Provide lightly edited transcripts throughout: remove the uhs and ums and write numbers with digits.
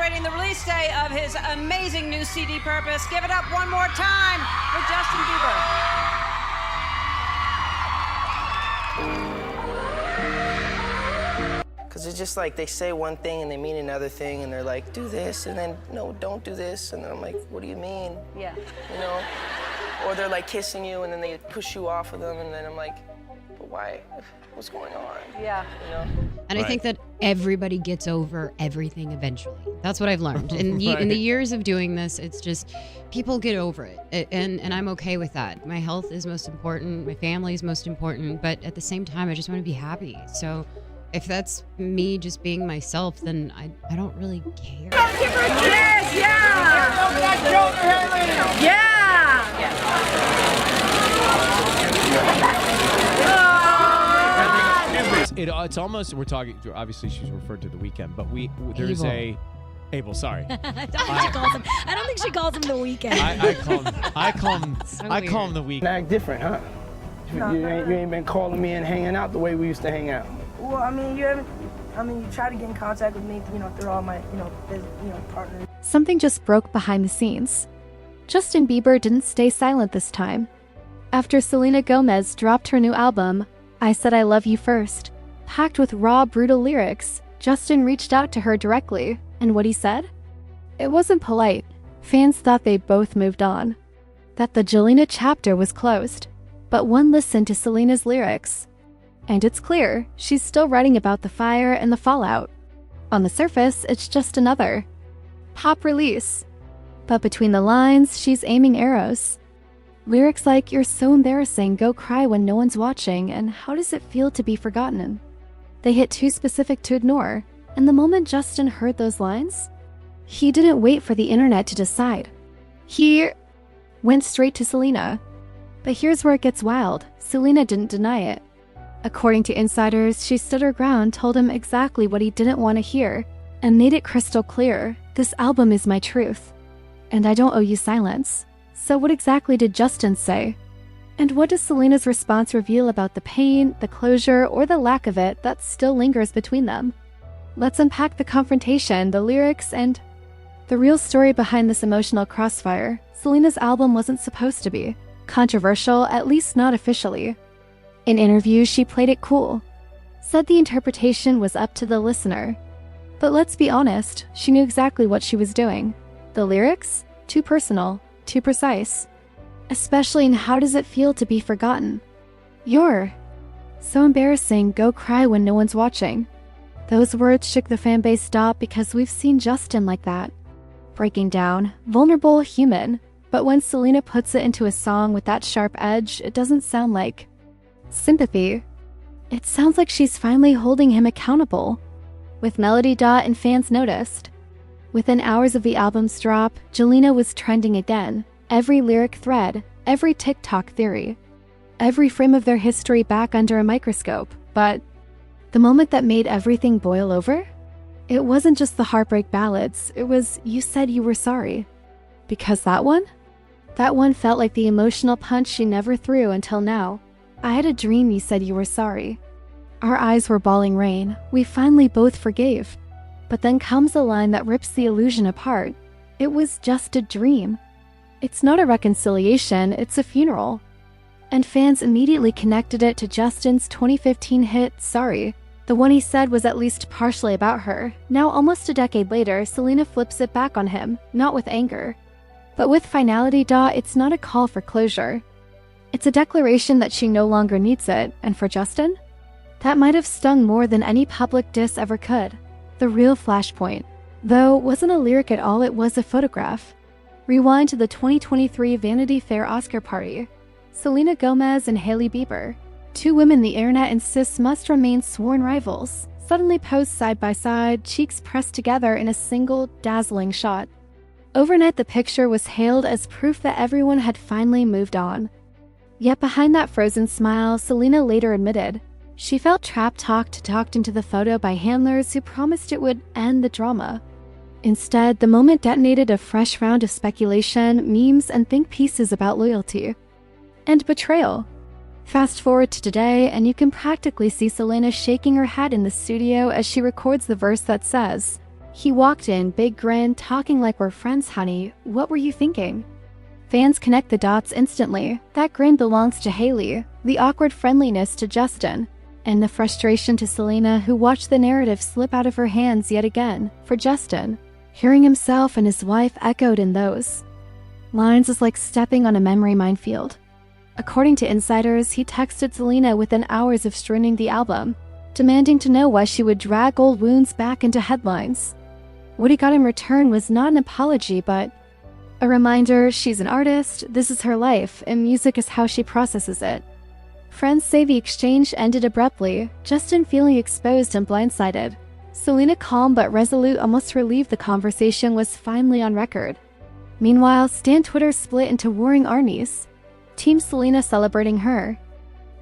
celebrating the release day of his amazing new CD, Purpose. Give it up one more time for Justin Bieber. Because it's just like they say one thing and they mean another thing, and they're like, do this, and then, no, don't do this. And then I'm like, what do you mean? Yeah. You know? Or they're like kissing you, and then they push you off of them, and then I'm like, but why? What's going on? Yeah. You know? And I think that everybody gets over everything eventually. That's what I've learned. In the years of doing this, it's just people get over it. And I'm okay with that. My health is most important. My family is most important. But at the same time, I just want to be happy. So if that's me just being myself, then I don't really care. Yes, yeah! Yeah! It's almost, we're talking, obviously she's referred to The Weeknd, but there's Abel, sorry. I don't think she calls him The Weeknd. I call him The Weeknd. Act different, huh? You ain't been calling me and hanging out the way we used to hang out. Well, I mean, you try to get in contact with me, through all my, partners. Something just broke behind the scenes. Justin Bieber didn't stay silent this time. After Selena Gomez dropped her new album, I Said I Love You First, packed with raw, brutal lyrics, Justin reached out to her directly, and what he said? It wasn't polite. Fans thought they both moved on, that the Jelena chapter was closed. But one listened to Selena's lyrics, and it's clear she's still writing about the fire and the fallout. On the surface, it's just another pop release. But between the lines, she's aiming arrows. Lyrics like, "You're so embarrassing, go cry when no one's watching," and "How does it feel to be forgotten?" They hit too specific to ignore, and the moment Justin heard those lines, he didn't wait for the internet to decide. He went straight to Selena. But here's where it gets wild. Selena didn't deny it. According to insiders, she stood her ground, told him exactly what he didn't want to hear, and made it crystal clear. This album is my truth, and I don't owe you silence. So what exactly did Justin say? And what does Selena's response reveal about the pain, the closure, or the lack of it that still lingers between them? Let's unpack the confrontation, the lyrics, and the real story behind this emotional crossfire. Selena's album wasn't supposed to be controversial, at least not officially. In interviews, she played it cool, said the interpretation was up to the listener. But let's be honest, she knew exactly what she was doing. The lyrics? Too personal, too precise. Especially in "How does it feel to be forgotten?" "You're so embarrassing, go cry when no one's watching." Those words shook the fanbase stop because we've seen Justin like that. Breaking down, vulnerable, human. But when Selena puts it into a song with that sharp edge, it doesn't sound like sympathy. It sounds like she's finally holding him accountable. With Melody Dot and fans noticed. Within hours of the album's drop, Jelena was trending again. Every lyric thread, every TikTok theory, every frame of their history back under a microscope. But the moment that made everything boil over? It wasn't just the heartbreak ballads, it was "You Said You Were Sorry." Because that one felt like the emotional punch she never threw until now. "I had a dream you said you were sorry." Our eyes were bawling rain. We finally both forgave. But then comes a line that rips the illusion apart. It was just a dream. It's not a reconciliation, it's a funeral. And fans immediately connected it to Justin's 2015 hit, Sorry. The one he said was at least partially about her. Now, almost a decade later, Selena flips it back on him, not with anger, but with finality. It's not a call for closure. It's a declaration that she no longer needs it, and for Justin, that might have stung more than any public diss ever could. The real flashpoint, though, wasn't a lyric at all, it was a photograph. Rewind to the 2023 Vanity Fair Oscar party. Selena Gomez and Hailey Bieber, two women the internet insists must remain sworn rivals, suddenly posed side by side, cheeks pressed together in a single, dazzling shot. Overnight, the picture was hailed as proof that everyone had finally moved on. Yet behind that frozen smile, Selena later admitted she felt talked into the photo by handlers who promised it would end the drama. Instead, the moment detonated a fresh round of speculation, memes, and think pieces about loyalty and betrayal. Fast forward to today, and you can practically see Selena shaking her head in the studio as she records the verse that says, He walked in, big grin, talking like we're friends, honey. What were you thinking? Fans connect the dots instantly. That grin belongs to Haley, the awkward friendliness to Justin, and the frustration to Selena, who watched the narrative slip out of her hands yet again for Justin. Hearing himself and his wife echoed in those lines is like stepping on a memory minefield. According to insiders, he texted Selena within hours of streaming the album, demanding to know why she would drag old wounds back into headlines. What he got in return was not an apology, but a reminder she's an artist, this is her life, and music is how she processes it. Friends say the exchange ended abruptly, Justin feeling exposed and blindsided. Selena, calm but resolute, almost relieved the conversation was finally on record. Meanwhile, Stan Twitter split into warring armies. Team Selena celebrating her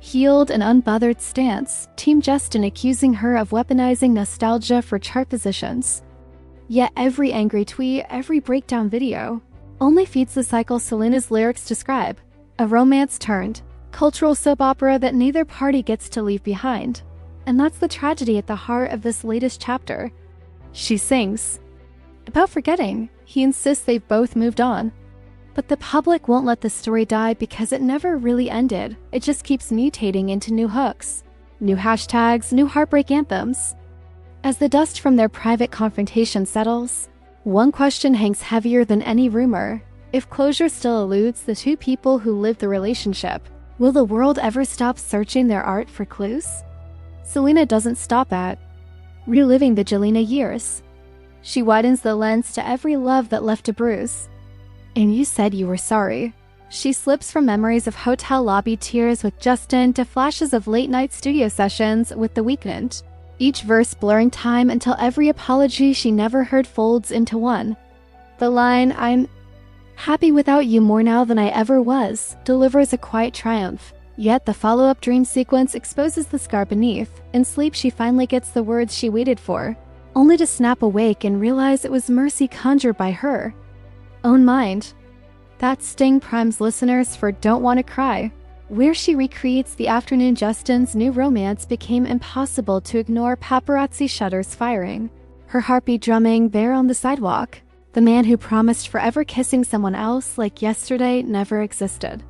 healed and unbothered stance, Team Justin accusing her of weaponizing nostalgia for chart positions. Yet every angry tweet, every breakdown video, only feeds the cycle Selena's lyrics describe, a romance turned cultural soap opera that neither party gets to leave behind. And that's the tragedy at the heart of this latest chapter. She sings about forgetting. He insists they've both moved on. But the public won't let the story die because it never really ended. It just keeps mutating into new hooks, new hashtags, new heartbreak anthems. As the dust from their private confrontation settles, one question hangs heavier than any rumor. If closure still eludes the two people who lived the relationship, will the world ever stop searching their art for clues? Selena doesn't stop at reliving the Jelena years. She widens the lens to every love that left a bruise. And you said you were sorry. She slips from memories of hotel lobby tears with Justin to flashes of late-night studio sessions with The Weeknd. Each verse blurring time until every apology she never heard folds into one. The line, "I'm happy without you more now than I ever was," delivers a quiet triumph. Yet the follow-up dream sequence exposes the scar beneath. In sleep, she finally gets the words she waited for, only to snap awake and realize it was mercy conjured by her own mind. That sting primes listeners for Don't Want to Cry, where she recreates the afternoon Justin's new romance became impossible to ignore paparazzi shutters firing, her heartbeat drumming bare on the sidewalk. The man who promised forever kissing someone else like yesterday never existed.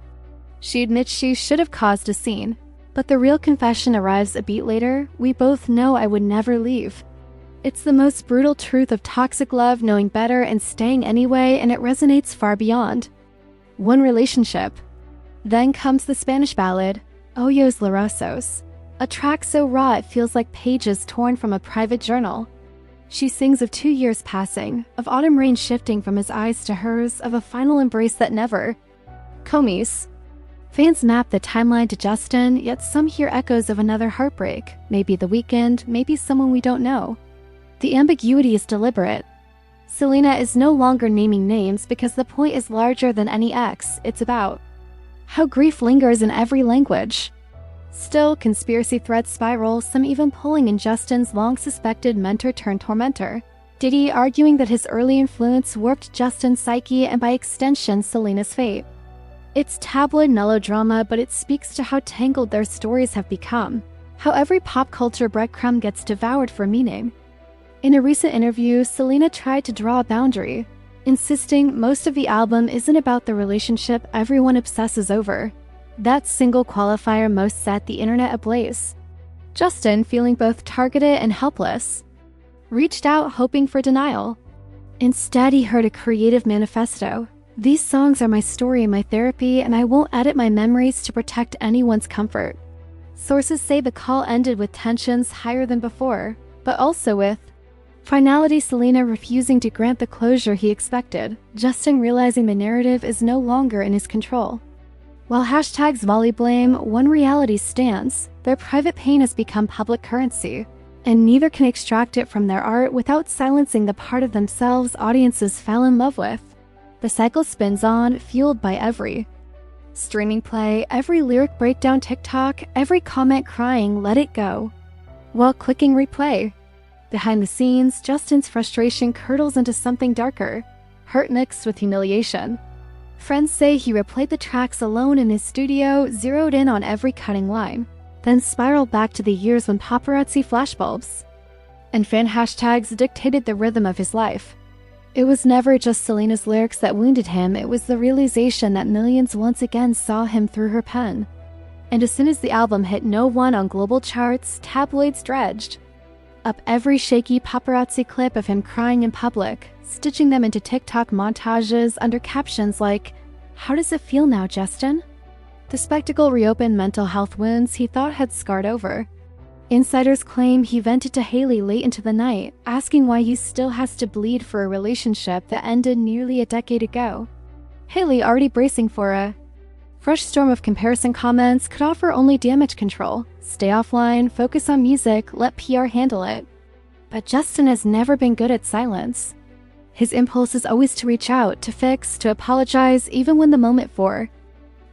She admits she should have caused a scene, but the real confession arrives a beat later. "We both know I would never leave." It's the most brutal truth of toxic love, knowing better and staying anyway, and it resonates far beyond one relationship. Then comes the Spanish ballad, Ojos Llorosos, a track so raw it feels like pages torn from a private journal. She sings of 2 years passing, of autumn rain shifting from his eyes to hers, of a final embrace that never comes. Fans map the timeline to Justin, yet some hear echoes of another heartbreak, maybe The Weeknd, maybe someone we don't know. The ambiguity is deliberate. Selena is no longer naming names because the point is larger than any ex. It's about how grief lingers in every language. Still, conspiracy threads spiral, some even pulling in Justin's long-suspected mentor-turned-tormentor, Diddy arguing that his early influence warped Justin's psyche and by extension Selena's fate. It's tabloid melodrama, but it speaks to how tangled their stories have become, how every pop culture breadcrumb gets devoured for meaning. In a recent interview, Selena tried to draw a boundary, insisting most of the album isn't about the relationship everyone obsesses over. That single qualifier most set the internet ablaze. Justin, feeling both targeted and helpless, reached out hoping for denial. Instead, he heard a creative manifesto. "These songs are my story and my therapy, and I won't edit my memories to protect anyone's comfort." Sources say the call ended with tensions higher than before, but also with finality, Selena refusing to grant the closure he expected, Justin realizing the narrative is no longer in his control. While hashtags volley blame, one reality stands: their private pain has become public currency, and neither can extract it from their art without silencing the part of themselves audiences fell in love with. The cycle spins on, fueled by every streaming play, every lyric breakdown TikTok, every comment crying, "Let it go," while clicking replay. Behind the scenes, Justin's frustration curdles into something darker, hurt mixed with humiliation. Friends say he replayed the tracks alone in his studio, zeroed in on every cutting line, then spiraled back to the years when paparazzi flashbulbs and fan hashtags dictated the rhythm of his life. It was never just Selena's lyrics that wounded him, it was the realization that millions once again saw him through her pen. And as soon as the album hit no. 1 on global charts, tabloids dredged up every shaky paparazzi clip of him crying in public, stitching them into TikTok montages under captions like, "How does it feel now, Justin?" The spectacle reopened mental health wounds he thought had scarred over. Insiders claim he vented to Hailey late into the night, asking why he still has to bleed for a relationship that ended nearly a decade ago. Hailey, already bracing for a fresh storm of comparison comments, could offer only damage control. Stay offline, focus on music, let PR handle it. But Justin has never been good at silence. His impulse is always to reach out, to fix, to apologize, even when the moment for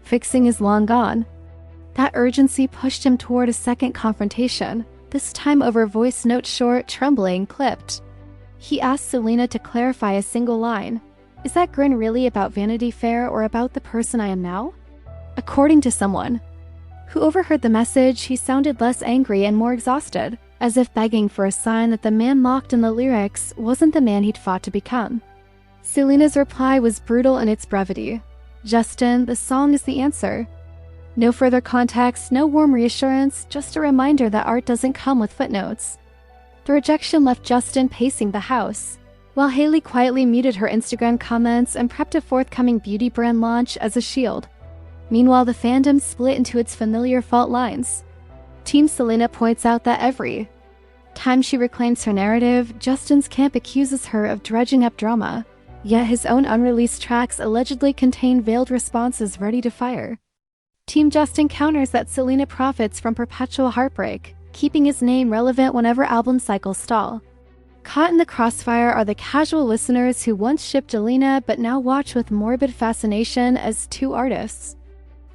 fixing is long gone. That urgency pushed him toward a second confrontation, this time over voice note short, trembling, clipped. He asked Selena to clarify a single line. "Is that grin really about Vanity Fair or about the person I am now?" According to someone who overheard the message, he sounded less angry and more exhausted, as if begging for a sign that the man mocked in the lyrics wasn't the man he'd fought to become. Selena's reply was brutal in its brevity. "Justin, the song is the answer." No further context, no warm reassurance, just a reminder that art doesn't come with footnotes. The rejection left Justin pacing the house, while Hailey quietly muted her Instagram comments and prepped a forthcoming beauty brand launch as a shield. Meanwhile, the fandom split into its familiar fault lines. Team Selena points out that every time she reclaims her narrative, Justin's camp accuses her of dredging up drama, yet his own unreleased tracks allegedly contain veiled responses ready to fire. Team Justin counters that Selena profits from perpetual heartbreak, keeping his name relevant whenever album cycles stall. Caught in the crossfire are the casual listeners who once shipped Alina but now watch with morbid fascination as two artists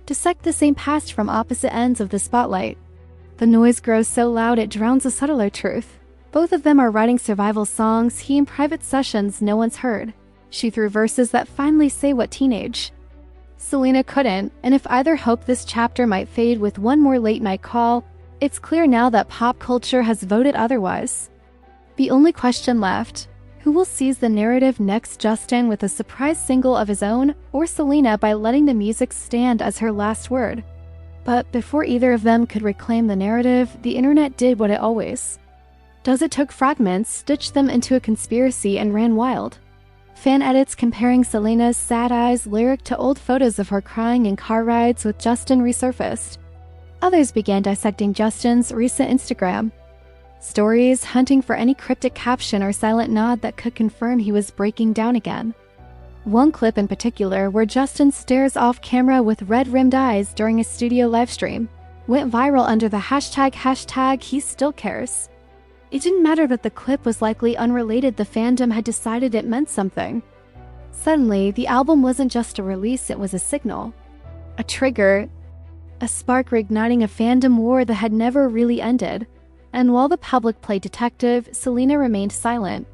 dissect the same past from opposite ends of the spotlight. The noise grows so loud it drowns a subtler truth. Both of them are writing survival songs he in private sessions no one's heard. She threw verses that finally say what teenage Selena couldn't, and if either hoped this chapter might fade with one more late-night call, it's clear now that pop culture has voted otherwise. The only question left: who will seize the narrative next, Justin with a surprise single of his own, or Selena by letting the music stand as her last word? But before either of them could reclaim the narrative, the internet did what it always does. It took fragments, stitched them into a conspiracy, and ran wild. Fan edits comparing Selena's sad eyes lyric to old photos of her crying in car rides with Justin resurfaced. Others began dissecting Justin's recent Instagram stories, hunting for any cryptic caption or silent nod that could confirm he was breaking down again. One clip in particular, where Justin stares off camera with red-rimmed eyes during a studio livestream, went viral under the hashtag he still cares. It didn't matter that the clip was likely unrelated, the fandom had decided it meant something. Suddenly, the album wasn't just a release, it was a signal. A trigger, a spark reigniting a fandom war that had never really ended. And while the public played detective, Selena remained silent.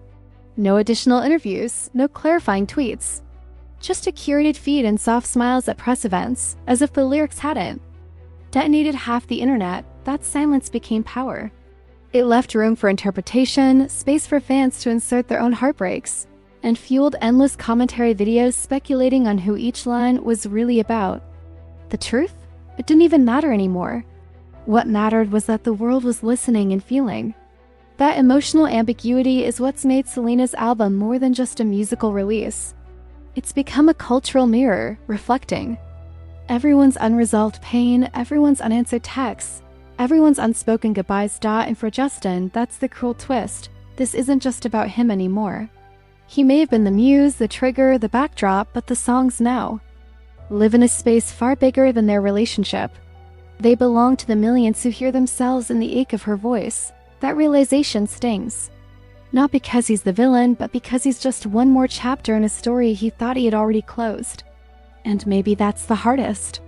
No additional interviews, no clarifying tweets. Just a curated feed and soft smiles at press events, as if the lyrics hadn't detonated half the internet. That silence became power. It left room for interpretation, space for fans to insert their own heartbreaks, and fueled endless commentary videos speculating on who each line was really about. The truth? It didn't even matter anymore. What mattered was that the world was listening and feeling. That emotional ambiguity is what's made Selena's album more than just a musical release. It's become a cultural mirror, reflecting everyone's unresolved pain, everyone's unanswered texts, everyone's unspoken goodbyes. And for Justin, that's the cruel twist. This isn't just about him anymore. He may have been the muse, the trigger, the backdrop, but the songs now live in a space far bigger than their relationship. They belong to the millions who hear themselves in the ache of her voice. That realization stings. Not because he's the villain, but because he's just one more chapter in a story he thought he had already closed. And maybe that's the hardest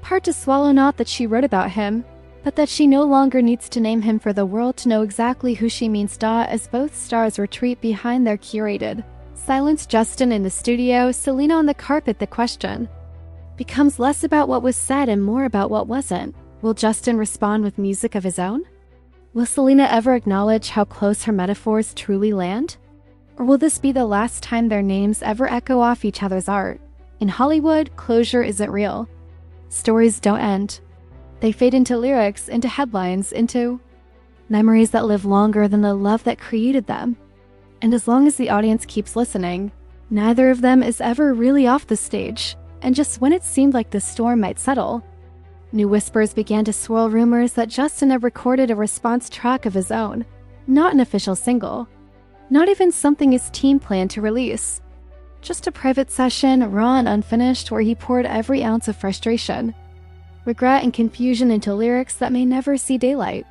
part to swallow, not that she wrote about him, but that she no longer needs to name him for the world to know exactly who she means. As both stars retreat behind their curated silence, Justin in the studio, Selena on the carpet, the question becomes less about what was said and more about what wasn't. Will Justin respond with music of his own? Will Selena ever acknowledge how close her metaphors truly land? Or will this be the last time their names ever echo off each other's art? In Hollywood, closure isn't real. Stories don't end. They fade into lyrics, into headlines, into memories that live longer than the love that created them. And as long as the audience keeps listening, neither of them is ever really off the stage. And just when it seemed like the storm might settle, new whispers began to swirl, rumors that Justin had recorded a response track of his own, not an official single, not even something his team planned to release. Just a private session, raw and unfinished, where he poured every ounce of frustration, regret, and confusion into lyrics that may never see daylight.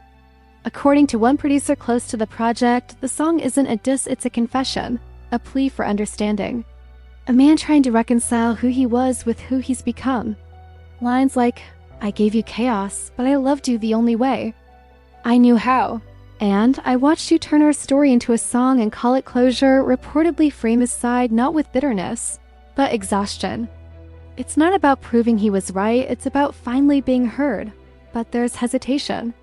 According to one producer close to the project, the song isn't a diss, it's a confession, a plea for understanding. A man trying to reconcile who he was with who he's become. Lines like, "I gave you chaos, but I loved you the only way. I knew how. And I watched you turn our story into a song and call it closure," reportedly frame his side not with bitterness, but exhaustion. It's not about proving he was right, it's about finally being heard. But there's hesitation.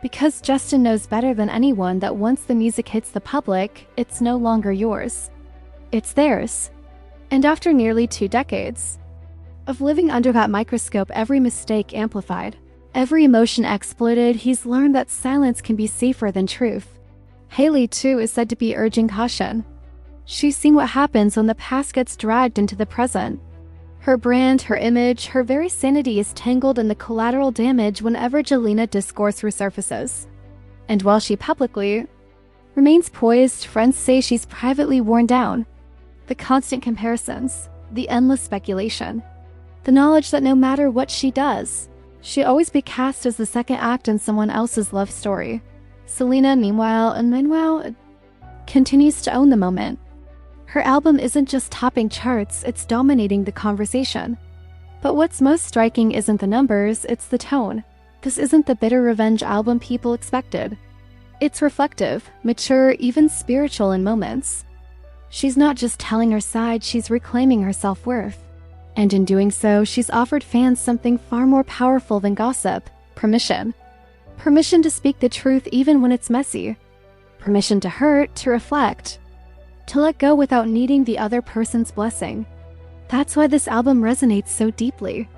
Because Justin knows better than anyone that once the music hits the public, it's no longer yours. It's theirs. And after nearly 2 decades of living under that microscope, every mistake amplified, every emotion exploited, he's learned that silence can be safer than truth. Hailey, too, is said to be urging caution. She's seen what happens when the past gets dragged into the present. Her brand, her image, her very sanity is tangled in the collateral damage whenever Jelena discourse resurfaces. And while she publicly remains poised, friends say she's privately worn down. The constant comparisons, the endless speculation, the knowledge that no matter what she does, she'll always be cast as the second act in someone else's love story. Selena, meanwhile, continues to own the moment. Her album isn't just topping charts, it's dominating the conversation. But what's most striking isn't the numbers, it's the tone. This isn't the bitter revenge album people expected. It's reflective, mature, even spiritual in moments. She's not just telling her side, she's reclaiming her self-worth. And in doing so, she's offered fans something far more powerful than gossip: permission. Permission to speak the truth even when it's messy. Permission to hurt, to reflect, to let go without needing the other person's blessing. That's why this album resonates so deeply.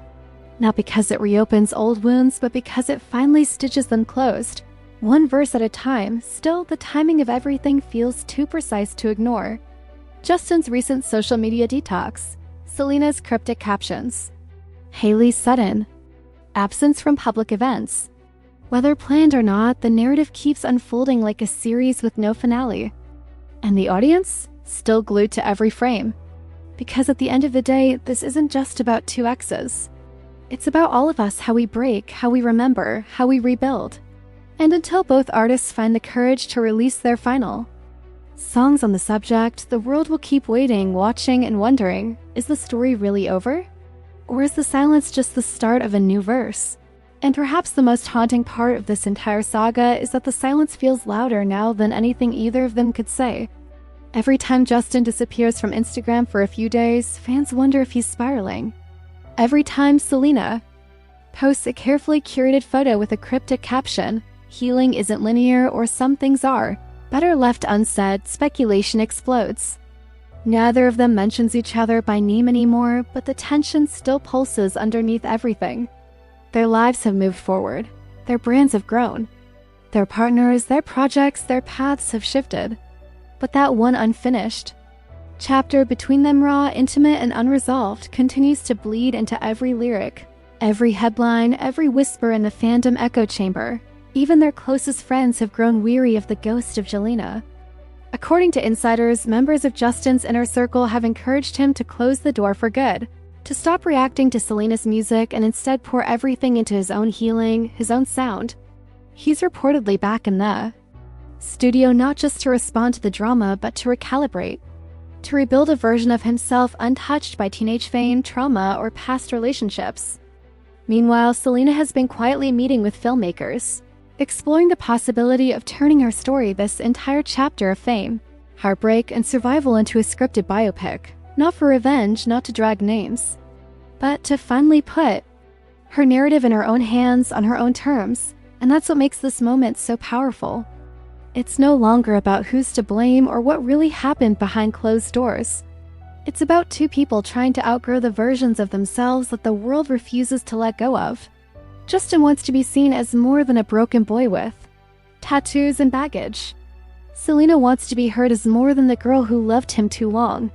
Not because it reopens old wounds, but because it finally stitches them closed. One verse at a time. Still, the timing of everything feels too precise to ignore. Justin's recent social media detox, Selena's cryptic captions, Hailey's sudden absence from public events. Whether planned or not, the narrative keeps unfolding like a series with no finale. And the audience, still glued to every frame. Because at the end of the day, this isn't just about 2 exes. It's about all of us, how we break, how we remember, how we rebuild. And until both artists find the courage to release their final songs on the subject, the world will keep waiting, watching, and wondering, is the story really over? Or is the silence just the start of a new verse? And perhaps the most haunting part of this entire saga is that the silence feels louder now than anything either of them could say. Every time Justin disappears from Instagram for a few days, fans wonder if he's spiraling. Every time Selena posts a carefully curated photo with a cryptic caption, "Healing isn't linear," or "Some things are," better left unsaid, speculation explodes. Neither of them mentions each other by name anymore, but the tension still pulses underneath everything. Their lives have moved forward. Their brands have grown. Their partners, their projects, their paths have shifted. But that one unfinished chapter between them, raw, intimate, and unresolved, continues to bleed into every lyric, every headline, every whisper in the fandom echo chamber. Even their closest friends have grown weary of the ghost of Jelena. According to insiders, members of Justin's inner circle have encouraged him to close the door for good, to stop reacting to Selena's music and instead pour everything into his own healing, his own sound. He's reportedly back in the studio not just to respond to the drama, but to recalibrate, to rebuild a version of himself untouched by teenage fame, trauma, or past relationships. Meanwhile, Selena has been quietly meeting with filmmakers, exploring the possibility of turning her story, this entire chapter of fame, heartbreak, and survival, into a scripted biopic. Not for revenge, not to drag names, but to finally put her narrative in her own hands, on her own terms, And that's what makes this moment so powerful. It's no longer about who's to blame or what really happened behind closed doors. It's about two people trying to outgrow the versions of themselves that the world refuses to let go of. Justin wants to be seen as more than a broken boy with tattoos and baggage. Selena wants to be heard as more than the girl who loved him too long.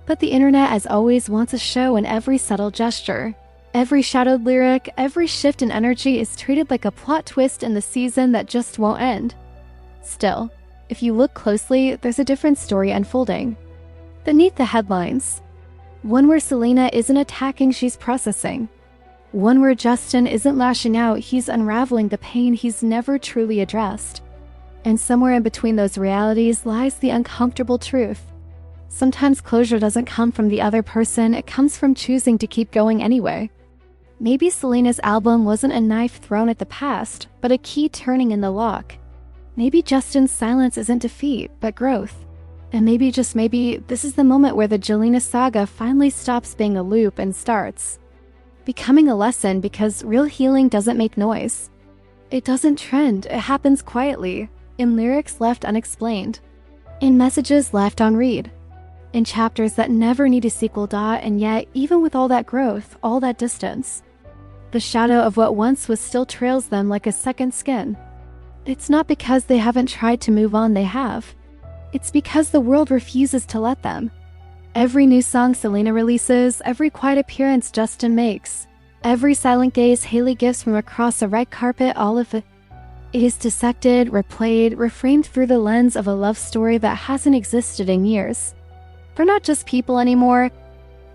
But the internet, as always, wants a show in every subtle gesture. Every shadowed lyric, every shift in energy is treated like a plot twist in the season that just won't end. Still, if you look closely, there's a different story unfolding. Beneath the headlines, one where Selena isn't attacking, she's processing. One where Justin isn't lashing out, he's unraveling the pain he's never truly addressed. And somewhere in between those realities lies the uncomfortable truth. Sometimes closure doesn't come from the other person, it comes from choosing to keep going anyway. Maybe Selena's album wasn't a knife thrown at the past, but a key turning in the lock. Maybe Justin's silence isn't defeat, but growth. And maybe, just maybe, this is the moment where the Jelena saga finally stops being a loop and starts becoming a lesson, because real healing doesn't make noise. It doesn't trend, it happens quietly, in lyrics left unexplained, in messages left unread, in chapters that never need a sequel. And yet, even with all that growth, all that distance, the shadow of what once was still trails them like a second skin. It's not because they haven't tried to move on, they have. It's because the world refuses to let them. Every new song Selena releases, every quiet appearance Justin makes, every silent gaze Hailey gives from across a red carpet, all of it is dissected, replayed, reframed through the lens of a love story that hasn't existed in years. They're not just people anymore.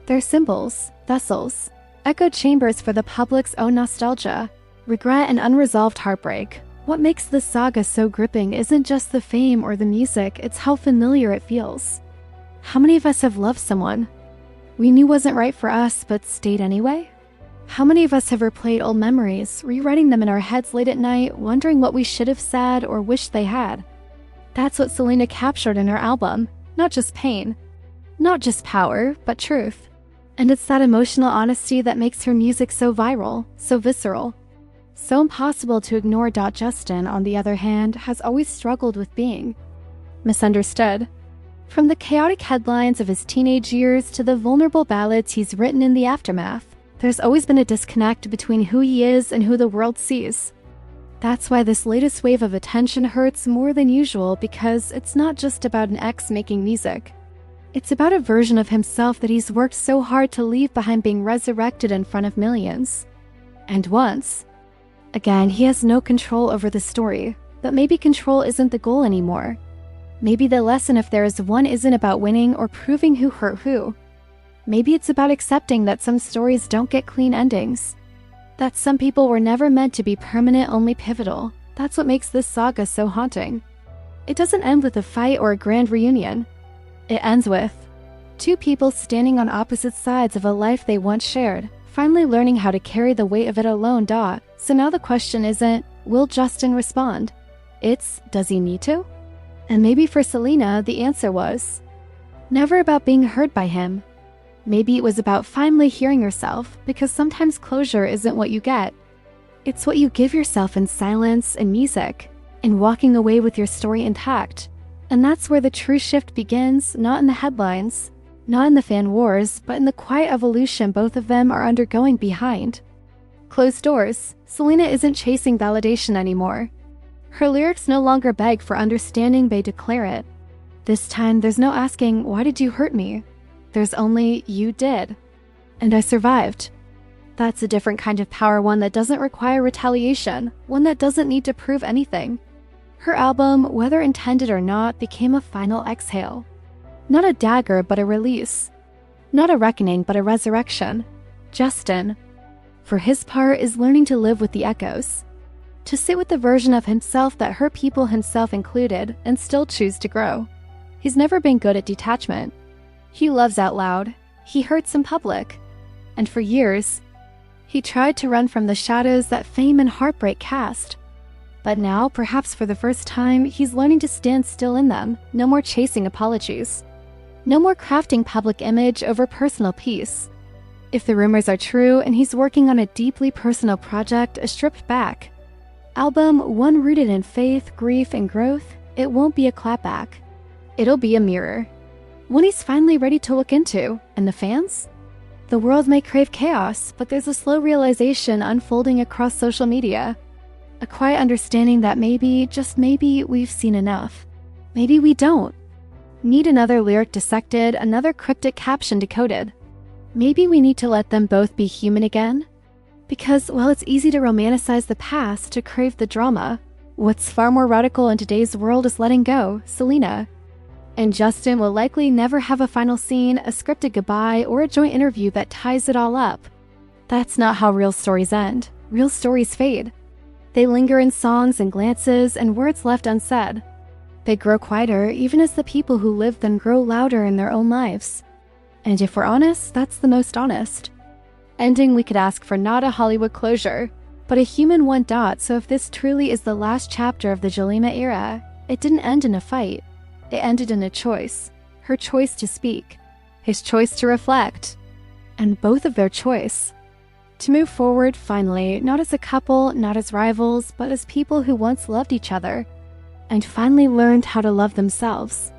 They're symbols, vessels, echo chambers for the public's own nostalgia, regret, and unresolved heartbreak. What makes this saga so gripping isn't just the fame or the music, it's how familiar it feels. How many of us have loved someone we knew wasn't right for us, but stayed anyway? How many of us have replayed old memories, rewriting them in our heads late at night, wondering what we should have said or wished they had? That's what Selena captured in her album. Not just pain, not just power, but truth. And it's that emotional honesty that makes her music so viral, so visceral, so impossible to ignore. Justin, on the other hand, has always struggled with being misunderstood. From the chaotic headlines of his teenage years to the vulnerable ballads he's written in the aftermath, there's always been a disconnect between who he is and who the world sees. That's why this latest wave of attention hurts more than usual, because it's not just about an ex making music. It's about a version of himself that he's worked so hard to leave behind being resurrected in front of millions. And once again, he has no control over the story, but maybe control isn't the goal anymore. Maybe the lesson, if there is one, isn't about winning or proving who hurt who. Maybe it's about accepting that some stories don't get clean endings, that some people were never meant to be permanent, only pivotal. That's what makes this saga so haunting. It doesn't end with a fight or a grand reunion. It ends with two people standing on opposite sides of a life they once shared, finally learning how to carry the weight of it alone. So now the question isn't, will Justin respond? It's, does he need to? And maybe for Selena, the answer was never about being heard by him. Maybe it was about finally hearing yourself, because sometimes closure isn't what you get. It's what you give yourself in silence and music, and walking away with your story intact. And that's where the true shift begins, not in the headlines, not in the fan wars, but in the quiet evolution both of them are undergoing behind closed doors. Selena isn't chasing validation anymore. Her lyrics no longer beg for understanding, they declare it. This time, there's no asking, why did you hurt me? There's only, you did. And I survived. That's a different kind of power, one that doesn't require retaliation, one that doesn't need to prove anything. Her album, whether intended or not, became a final exhale. Not a dagger, but a release. Not a reckoning, but a resurrection. Justin, for his part, is learning to live with the echoes, to sit with the version of himself that hurt people, himself included, and still choose to grow. He's never been good at detachment. He loves out loud. He hurts in public. And for years, he tried to run from the shadows that fame and heartbreak cast. But now, perhaps for the first time, he's learning to stand still in them. No more chasing apologies. No more crafting public image over personal peace. If the rumors are true and he's working on a deeply personal project, a stripped back album, one rooted in faith, grief, and growth, it won't be a clapback. It'll be a mirror. One he's finally ready to look into. And the fans? The world may crave chaos, but there's a slow realization unfolding across social media. A quiet understanding that maybe, just maybe, we've seen enough. Maybe we don't. Need another lyric dissected, another cryptic caption decoded. Maybe we need to let them both be human again? Because, while it's easy to romanticize the past, to crave the drama, what's far more radical in today's world is letting go, Selena. And Justin will likely never have a final scene, a scripted goodbye, or a joint interview that ties it all up. That's not how real stories end. Real stories fade. They linger in songs and glances and words left unsaid. They grow quieter even as the people who live them grow louder in their own lives. And if we're honest, that's the most honest. Ending we could ask for not a Hollywood closure, but a human one. So if this truly is the last chapter of the Jelima era, it didn't end in a fight. It ended in a choice. Her choice to speak. His choice to reflect. And both of their choice. To move forward, finally, not as a couple, not as rivals, but as people who once loved each other. And finally learned how to love themselves.